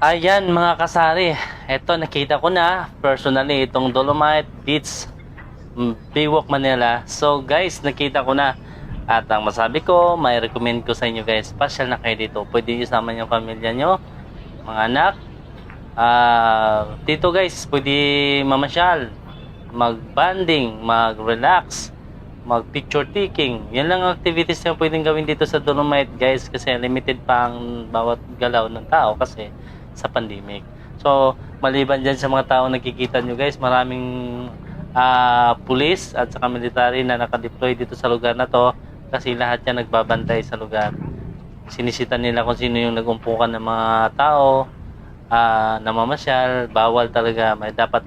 Ayan mga kasari, eto nakita ko na personally itong Dolomite Beach, Baywalk Manila. So guys, nakita ko na. At ang masabi ko, may recommend ko sa inyo guys, pasyal na kayo dito. Pwede isama yung pamilya nyo, mga anak. Dito guys, pwede mamasyal, mag-banding, mag-relax, mag-picture taking. Yan lang ang activities na pwedeng gawin dito sa Dolomite guys, kasi limited pa ang bawat galaw ng tao kasi sa pandemic. So, maliban dyan sa mga tao nakikita nyo guys, maraming police at saka military na nakadeploy dito sa lugar na to kasi lahat yan nagbabantay sa lugar. Sinisita nila kung sino yung nagumpukan ng mga tao, namamasyal, bawal talaga, may dapat